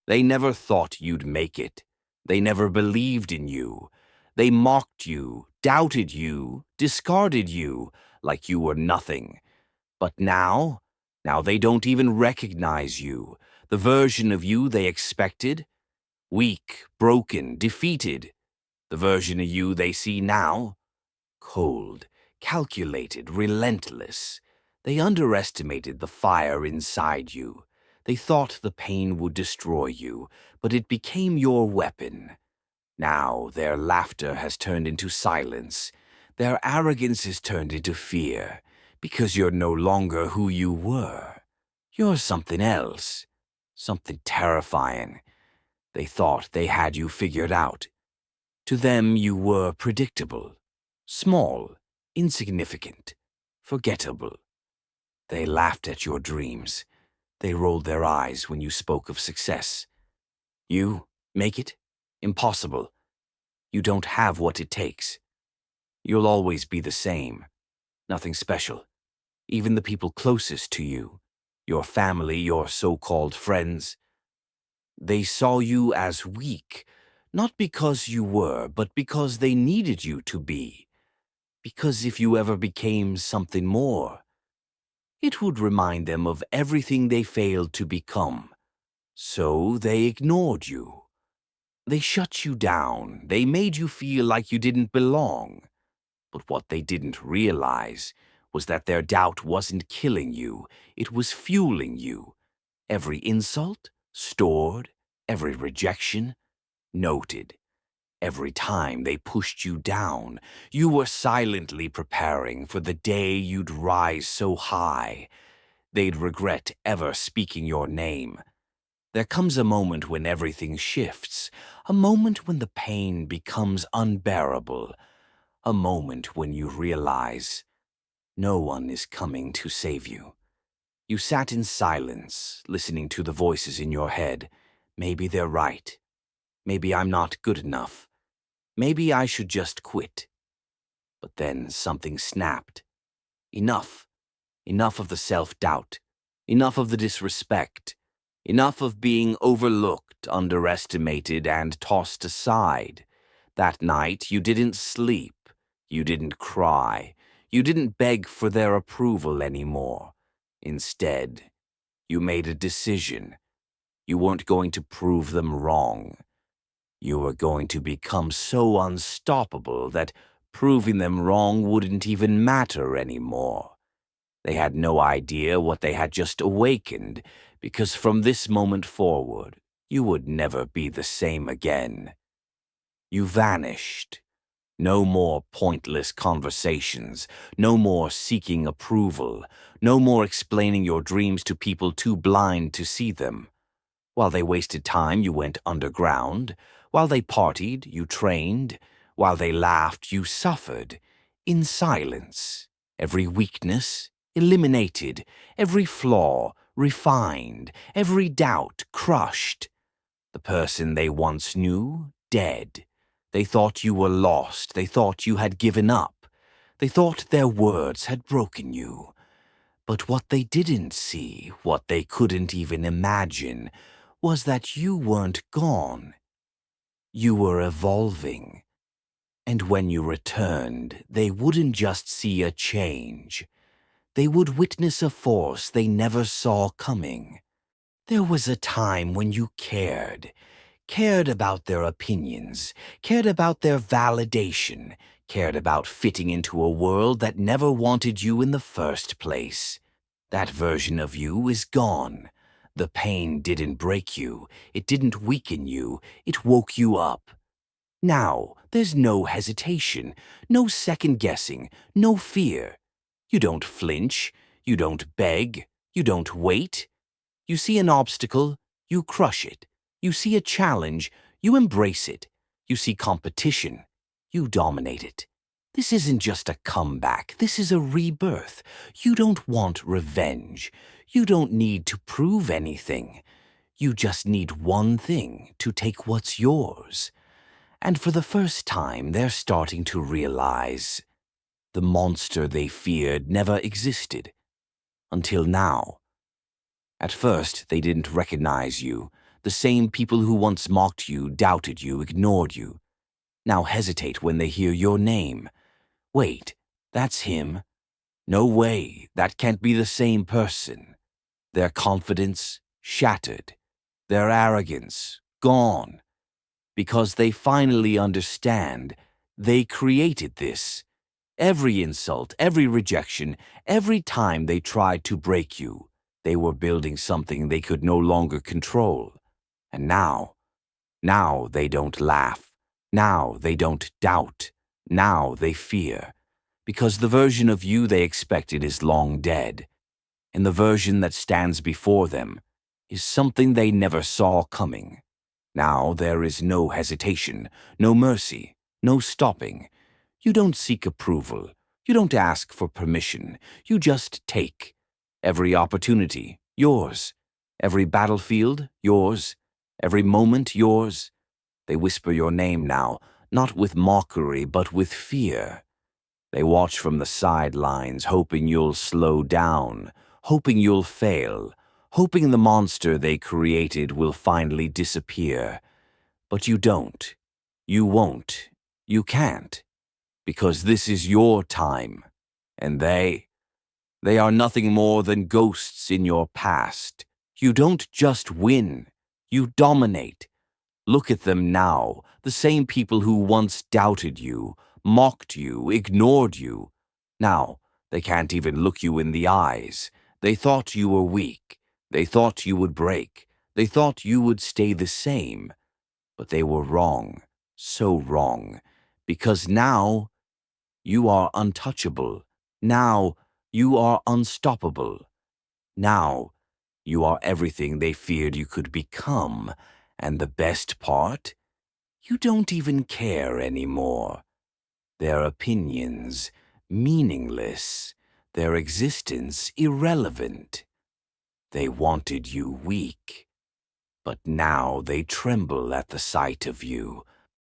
They never thought you'd make it. They never believed in you. They mocked you, doubted you, discarded you like you were nothing. But now they don't even recognize you, the version of you they expected. Weak, broken, defeated. The version of you they see now, cold, calculated, relentless. They underestimated the fire inside you. They thought the pain would destroy you, but it became your weapon. Now their laughter has turned into silence. Their arrogance has turned into fear, because you're no longer who you were. You're something else, something terrifying. They thought they had you figured out. To them you were predictable, small, insignificant, forgettable. They laughed at your dreams. They rolled their eyes when you spoke of success. You make it? Impossible. You don't have what it takes. You'll always be the same. Nothing special. Even the people closest to you, your family, your so-called friends, they saw you as weak, not because you were, but because they needed you to be. Because if you ever became something more, it would remind them of everything they failed to become. So they ignored you. They shut you down. They made you feel like you didn't belong. But what they didn't realize was that their doubt wasn't killing you. It was fueling you. Every insult, stored. Every rejection, noted. Every time they pushed you down, you were silently preparing for the day you'd rise so high, they'd regret ever speaking your name. There comes a moment when everything shifts, a moment when the pain becomes unbearable, a moment when you realize no one is coming to save you. You sat in silence, listening to the voices in your head. Maybe they're right. Maybe I'm not good enough. Maybe I should just quit. But then something snapped. Enough. Enough of the self-doubt. Enough of the disrespect. Enough of being overlooked, underestimated, and tossed aside. That night, you didn't sleep. You didn't cry. You didn't beg for their approval anymore. Instead, you made a decision. You weren't going to prove them wrong. You were going to become so unstoppable that proving them wrong wouldn't even matter anymore. They had no idea what they had just awakened, because from this moment forward, you would never be the same again. You vanished. No more pointless conversations, no more seeking approval, no more explaining your dreams to people too blind to see them. While they wasted time, you went underground. While they partied, you trained. While they laughed, you suffered. In silence. Every weakness eliminated. Every flaw refined. Every doubt crushed. The person they once knew, dead. They thought you were lost. They thought you had given up. They thought their words had broken you. But what they didn't see, what they couldn't even imagine, was that you weren't gone. You were evolving. And when you returned, they wouldn't just see a change. They would witness a force they never saw coming. There was a time when you cared about their opinions, cared about their validation, cared about fitting into a world that never wanted you in the first place. That version of you is gone. The pain didn't break you. It didn't weaken you. It woke you up. Now, there's no hesitation, no second-guessing, no fear. You don't flinch. You don't beg. You don't wait. You see an obstacle, you crush it. You see a challenge, you embrace it. You see competition, you dominate it. This isn't just a comeback. This is a rebirth. You don't want revenge. You don't need to prove anything. You just need one thing to take what's yours. And for the first time, they're starting to realize the monster they feared never existed. Until now. At first, they didn't recognize you. The same people who once mocked you, doubted you, ignored you, now hesitate when they hear your name. Wait, that's him. No way, that can't be the same person. Their confidence shattered, their arrogance gone, because they finally understand they created this. Every insult, every rejection, every time they tried to break you, they were building something they could no longer control. And now they don't laugh. Now they don't doubt. Now they fear. Because the version of you they expected is long dead. And the version that stands before them is something they never saw coming. Now there is no hesitation, no mercy, no stopping. You don't seek approval. You don't ask for permission. You just take. Every opportunity, yours. Every battlefield, yours. Every moment, yours. They whisper your name now, not with mockery, but with fear. They watch from the sidelines, hoping you'll slow down, hoping you'll fail, hoping the monster they created will finally disappear. But you don't. You won't. You can't. Because this is your time. And they are nothing more than ghosts in your past. You don't just win. You dominate. Look at them now, the same people who once doubted you, mocked you, ignored you. Now, they can't even look you in the eyes. They thought you were weak. They thought you would break. They thought you would stay the same. But they were wrong, so wrong, because now you are untouchable. Now you are unstoppable. Now you are everything they feared you could become. And the best part? You don't even care anymore. Their opinions, meaningless. Their existence, irrelevant. They wanted you weak. But now they tremble at the sight of you.